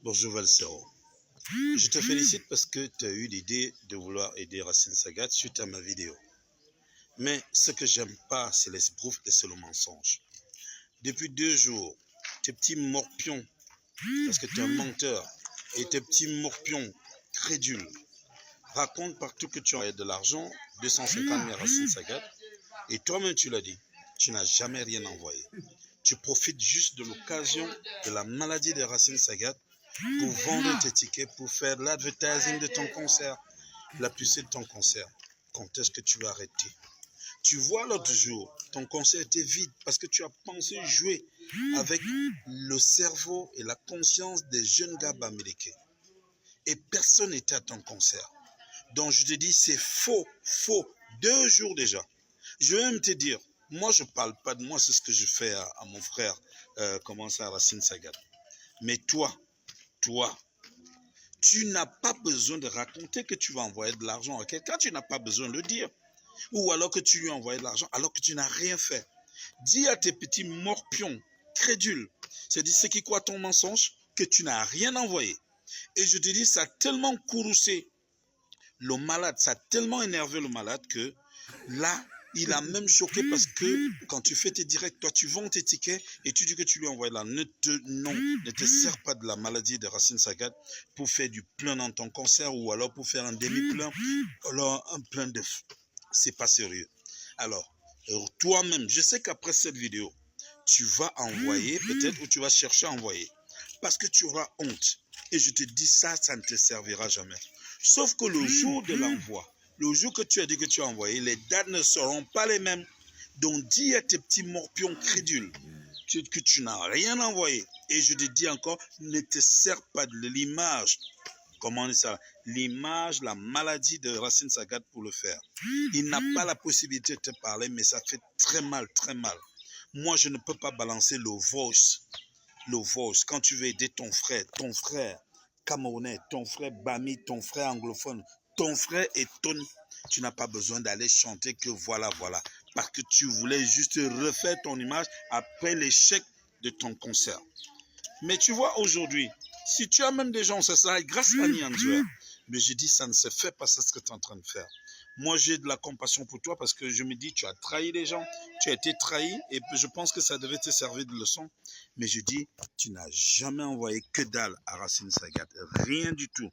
Bonjour Valsero. Je te félicite parce que tu as eu l'idée de vouloir aider Racine Sagat suite à ma vidéo. Mais ce que j'aime pas, c'est l'esbrouf et c'est le mensonge. Depuis 2 jours, tes petits morpions, parce que tu es un menteur, et tes petits morpions crédules racontent partout que tu as de l'argent, 250 000 Racine Sagat, et toi-même tu l'as dit, tu n'as jamais rien envoyé. Tu profites juste de l'occasion de la maladie de Racine Sagat pour vendre tes tickets, pour faire l'advertising de ton concert, la publicité de ton concert. Quand est-ce que tu vas arrêter? Tu vois, l'autre jour, ton concert était vide parce que tu as pensé jouer avec le cerveau et la conscience des jeunes gars bamileke. Et personne n'était à ton concert. Donc je te dis, c'est faux. 2 jours déjà. Je vais même te dire, moi je ne parle pas de moi, c'est ce que je fais à mon frère, Racine Sagat. Mais toi, tu n'as pas besoin de raconter que tu vas envoyer de l'argent à quelqu'un, tu n'as pas besoin de le dire. Ou alors que tu lui as envoyé de l'argent alors que tu n'as rien fait. Dis à tes petits morpions crédules, c'est-à-dire ceux qui croient ton mensonge, que tu n'as rien envoyé. Et je te dis, ça a tellement courroucé le malade, ça a tellement énervé le malade que là, il a même choqué parce que quand tu fais tes directs, toi tu vends tes tickets et tu dis que tu lui envoies là. Ne te sers pas de la maladie de Racine Sagat pour faire du plein dans ton concert ou alors pour faire un demi-plein, alors un plein de... C'est pas sérieux. Alors, toi-même, je sais qu'après cette vidéo, tu vas envoyer peut-être ou tu vas chercher à envoyer parce que tu auras honte. Et je te dis ça ne te servira jamais. Sauf que le jour de l'envoi, le jour que tu as dit que tu as envoyé, les dates ne seront pas les mêmes. Donc dis à tes petits morpions crédules que tu n'as rien envoyé. Et je te dis encore, ne te sers pas de l'image. Comment on dit ça? L'image, la maladie de Racine Sagat pour le faire. Il n'a pas la possibilité de te parler, mais ça fait très mal, très mal. Moi, je ne peux pas balancer le voice. Le voice, quand tu veux aider ton frère camerounais, ton frère Bami, ton frère anglophone, ton frère et Tony, tu n'as pas besoin d'aller chanter que voilà, parce que tu voulais juste refaire ton image après l'échec de ton concert. Mais tu vois, aujourd'hui, si tu as même des gens, ça sera grâce à Nianzouer. Mais je dis, ça ne se fait pas, c'est ce que tu es en train de faire. Moi, j'ai de la compassion pour toi parce que je me dis, tu as trahi les gens, tu as été trahi et je pense que ça devait te servir de leçon. Mais je dis, tu n'as jamais envoyé que dalle à Racine Sagat, rien du tout.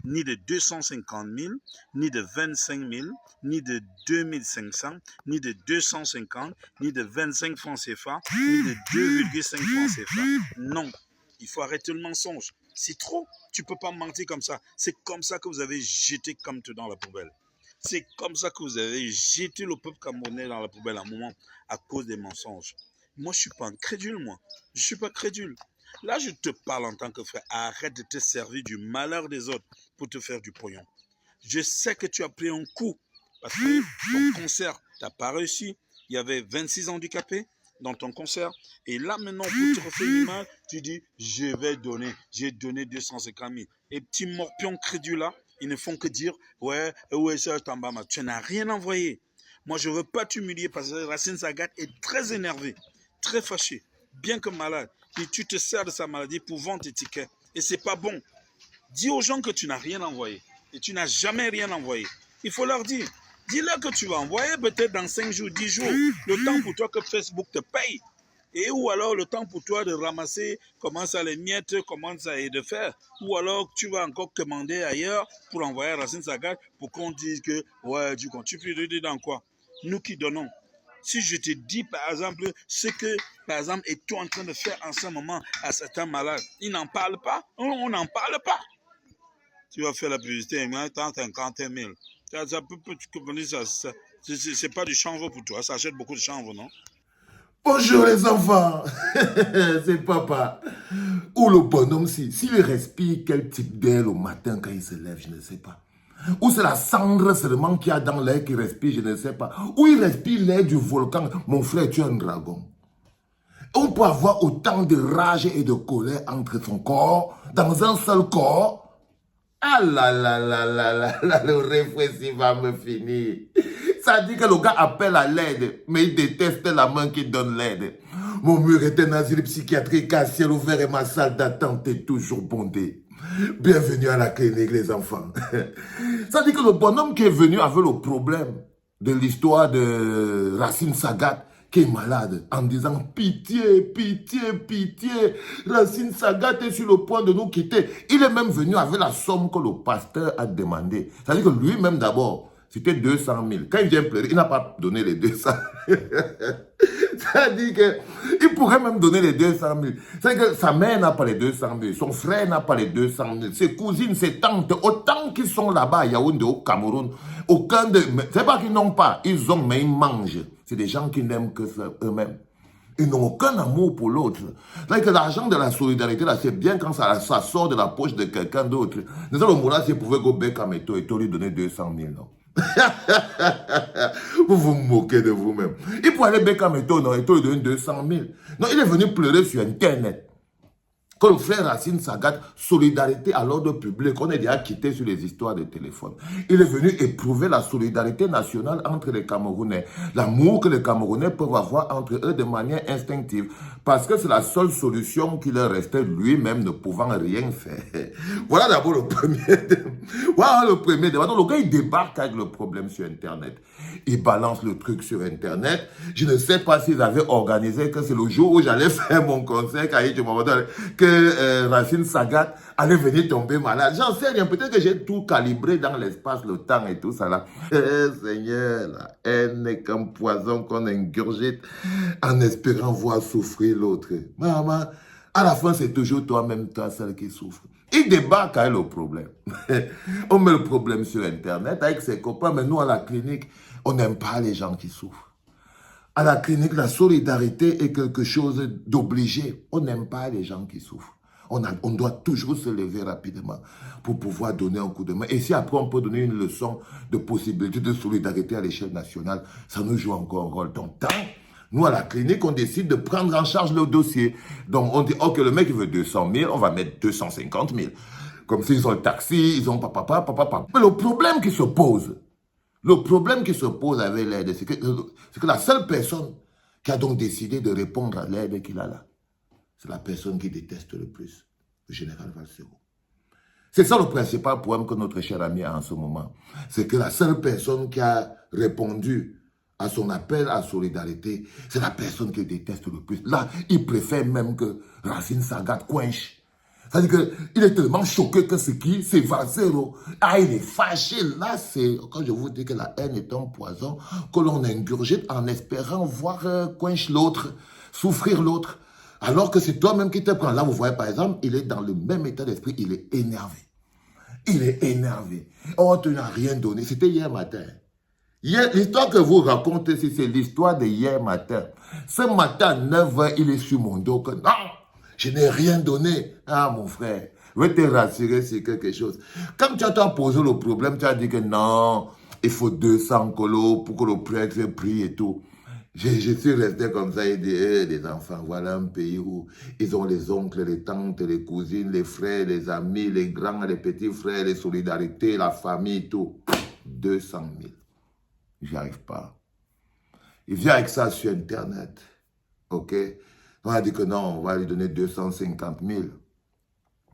Ni de 250 000, ni de 25 000, ni de 2500, ni de 250, ni de 25 francs CFA, ni de 2,5 francs CFA. Non, il faut arrêter le mensonge. C'est trop. Tu ne peux pas mentir comme ça. C'est comme ça que vous avez jeté comme tout dans la poubelle. C'est comme ça que vous avez jeté le peuple camerounais dans la poubelle à un moment à cause des mensonges. Moi, je ne suis pas un crédule, moi. Je ne suis pas crédule. Là, je te parle en tant que frère. Arrête de te servir du malheur des autres pour te faire du pognon. Je sais que tu as pris un coup parce que ton concert n'a pas réussi. Il y avait 26 handicapés dans ton concert. Et là, maintenant, pour te refaire une image, tu dis, je vais donner. J'ai donné 250 000. Et petits morpions crédules là, ils ne font que dire, ouais, ça, Tambama. Tu n'as rien envoyé. Moi, je ne veux pas t'humilier parce que Racine Sagat est très énervé, très fâché, bien que malade. Et tu te sers de sa maladie pour vendre tes tickets. Et ce n'est pas bon. Dis aux gens que tu n'as rien envoyé. Et tu n'as jamais rien envoyé. Il faut leur dire. Dis-leur que tu vas envoyer peut-être dans 5 jours, 10 jours. Le temps pour toi que Facebook te paye. Et ou alors le temps pour toi de ramasser, comment ça les miettes, comment ça est de faire. Ou alors tu vas encore commander ailleurs pour envoyer à Racine Sagat pour qu'on dise que, ouais, tu continues de dire dans quoi. Nous qui donnons. Si je te dis, par exemple, ce que, par exemple, es-tu en train de faire en ce moment à certains malades, ils n'en parlent pas. On n'en parle pas. Tu vas faire la publicité, 50 000. C'est pas du chanvre pour toi, ça achète beaucoup de chanvre, non? Bonjour les enfants, c'est papa. Ou le bonhomme, s'il respire quel type d'air au matin quand il se lève, je ne sais pas. Ou c'est la cendre seulement qu'il y a dans l'air qui respire, je ne sais pas. Ou il respire l'air du volcan. Mon frère, tu es un dragon. On peut avoir autant de rage et de colère entre son corps, dans un seul corps. Ah là là là là là là, le réfléchi va me finir. Ça dit que le gars appelle à l'aide, mais il déteste la main qui donne l'aide. Mon mur est un asile psychiatrique à ciel ouvert et ma salle d'attente est toujours bondée. Bienvenue à la clinique, les enfants. Ça dit que le bonhomme qui est venu avec le problème de l'histoire de Racine Sagat, qui est malade, en disant pitié, pitié, pitié, Racine Sagat est sur le point de nous quitter. Il est même venu avec la somme que le pasteur a demandé. Ça dit que lui-même d'abord, c'était 200 000. Quand il vient pleurer, il n'a pas donné les 200 000. Ça dit qu'il pourrait même donner les 200 000. C'est que sa mère n'a pas les 200 000, son frère n'a pas les 200 000, ses cousines, ses tantes, autant qu'ils sont là-bas à Yaoundé, au Cameroun, aucun de... C'est pas qu'ils n'ont pas, ils ont, mais ils mangent. C'est des gens qui n'aiment que eux-mêmes. Ils n'ont aucun amour pour l'autre. C'est que l'argent de la solidarité, là, c'est bien quand ça sort de la poche de quelqu'un d'autre. Nous allons là, s'il pouvait go bec à Meto et lui donner 200 000, non? Vous vous moquez de vous-même. Il pourrait aller bec à Meto, non, et lui donner 200 000. Non, il est venu pleurer sur Internet. Quand le frère Racine Sagat, solidarité à l'ordre public, on est déjà quitté sur les histoires de téléphone. Il est venu éprouver la solidarité nationale entre les Camerounais. L'amour que les Camerounais peuvent avoir entre eux de manière instinctive. Parce que c'est la seule solution qui leur restait, lui-même ne pouvant rien faire. Voilà d'abord le premier. Voilà le premier débat. Donc le gars, il débarque avec le problème sur Internet. Il balance le truc sur Internet. Je ne sais pas s'ils avaient organisé que c'est le jour où j'allais faire mon concert, que Racine Sagat allait venir tomber malade. J'en sais rien. Peut-être que j'ai tout calibré dans l'espace, le temps et tout ça là. Seigneur, la haine n'est qu'un poison qu'on ingurgite en espérant voir souffrir l'autre. Maman, à la fin, c'est toujours toi-même, toi, celle qui souffre. Il débarque avec le problème. On met le problème sur Internet avec ses copains, mais nous, à la clinique, on n'aime pas les gens qui souffrent. À la clinique, la solidarité est quelque chose d'obligé. On n'aime pas les gens qui souffrent. On doit toujours se lever rapidement pour pouvoir donner un coup de main. Et si après on peut donner une leçon de possibilité de solidarité à l'échelle nationale, ça nous joue encore un rôle. Donc, nous, à la clinique, on décide de prendre en charge le dossier. Donc, on dit, ok, le mec, il veut 200 000, on va mettre 250 000. Comme s'ils ont le taxi, ils ont papa. Mais le problème qui se pose, avec l'aide, c'est que la seule personne qui a donc décidé de répondre à l'aide qu'il a là, c'est la personne qui déteste le plus, le général Valsero. C'est ça le principal problème que notre cher ami a en ce moment. C'est que la seule personne qui a répondu à son appel à solidarité, c'est la personne qu'il déteste le plus. Là, il préfère même que Racine Sagat coinche. C'est-à-dire qu'il est tellement choqué que c'est Valsero. Ah, il est fâché. Là, c'est quand je vous dis que la haine est un poison que l'on ingurgite en espérant voir coinche l'autre, souffrir l'autre. Alors que c'est toi-même qui te prends. Là, vous voyez, par exemple, il est dans le même état d'esprit. Il est énervé. Il est énervé. Oh, tu n'as rien donné. C'était hier matin. L'histoire que vous racontez, c'est l'histoire de hier matin. Ce matin, à 9 h, il est sur mon dos que non, je n'ai rien donné. Ah, mon frère, je vais te rassurer sur quelque chose. Quand tu as posé le problème, tu as dit que non, il faut 200 colos pour que le prêtre prie et tout. Je suis resté comme ça et dit, les enfants, voilà un pays où ils ont les oncles, les tantes, les cousines, les frères, les amis, les grands, les petits frères, les solidarités, la famille, tout. 200 000. J'y arrive pas. Il vient avec ça sur Internet. OK? On a dit que non, on va lui donner 250 000.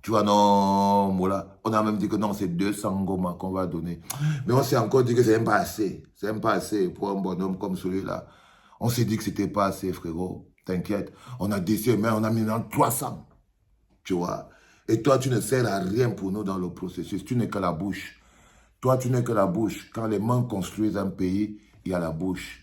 Tu vois, non, voilà. On a même dit que non, c'est 200 Goma qu'on va donner. Mais on s'est encore dit que c'est même pas assez. C'est même pas assez pour un bonhomme comme celui-là. On s'est dit que c'était pas assez, frérot. T'inquiète. On a décidé, mais on a mis dans 300. Tu vois? Et toi, tu ne sers à rien pour nous dans le processus. Tu n'es que la bouche. Toi, tu n'es que la bouche. Quand les mains construisent un pays, il y a la bouche.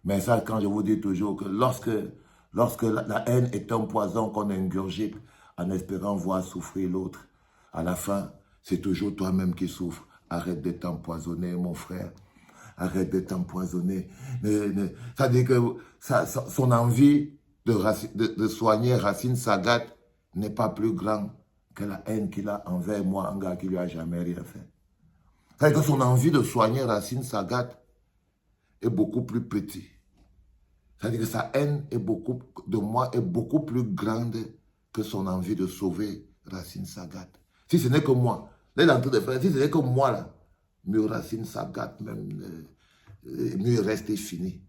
Mais ça, quand je vous dis toujours que lorsque la haine est un poison qu'on ingurgite en espérant voir souffrir l'autre, à la fin, c'est toujours toi-même qui souffres. Arrête de t'empoisonner, mon frère. Arrête de t'empoisonner. Ça dit que son envie de soigner Racine Sagat n'est pas plus grande que la haine qu'il a envers moi, un gars qui lui a jamais rien fait. C'est que son envie de soigner Racine Sagat est beaucoup plus petit. C'est-à-dire que sa haine de moi est beaucoup plus grande que son envie de sauver Racine Sagat. Si ce n'est que moi, là, il est en train de faire, si ce n'est que moi, là, mieux Racine Sagat, même, mieux rester fini.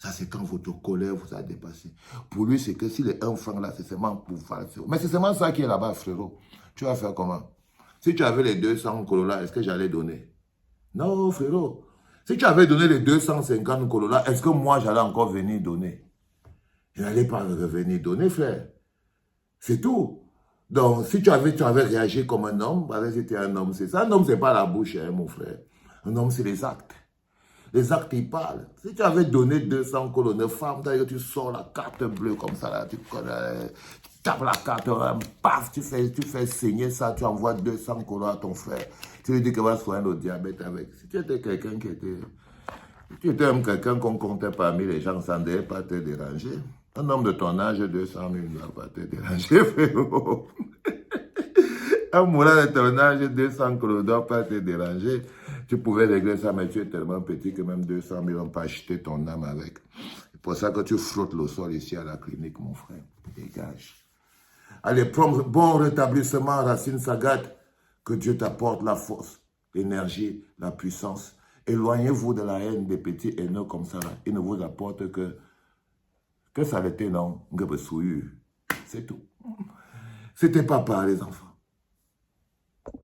Ça, c'est quand votre colère vous a dépassé. Pour lui, c'est que s'il est 1 franc là, c'est seulement pour faire. Mais c'est seulement ça qui est là-bas, frérot. Tu vas faire comment? Si tu avais les 200 colos là, est-ce que j'allais donner? Non, frérot. Si tu avais donné les 250 colos là, est-ce que moi, j'allais encore venir donner? Je n'allais pas revenir donner, frère. C'est tout. Donc, si tu avais réagi comme un homme, si tu étais un homme, c'est ça. Un homme, c'est pas la bouche, hein, mon frère. Un homme, c'est les actes. Les actes, ils parlent. Si tu avais donné 200 colonnes, femme, tu sors la carte bleue comme ça, là, tu tapes la carte, paf, tu fais saigner ça, tu envoies 200 colonnes à ton frère. Tu lui dis qu'il va soigner le diabète avec. Si tu étais quelqu'un qui était... Si tu étais quelqu'un qu'on comptait parmi les gens, ça ne devait pas te déranger. Un homme de ton âge, 200 000 ne va pas te déranger, frérot. Un moulin de ton âge, 200 colonnes ne doit pas te déranger. Tu pouvais régler ça, mais tu es tellement petit que même 200 000 n'ont pas acheté ton âme avec. C'est pour ça que tu frottes le sol ici à la clinique, mon frère. Dégage. Allez, bon rétablissement, Racine Sagat. Que Dieu t'apporte la force, l'énergie, la puissance. Éloignez-vous de la haine des petits haineux comme ça. Là. Il ne vous apporte que ça l'était, non? C'est tout. C'était papa, les enfants.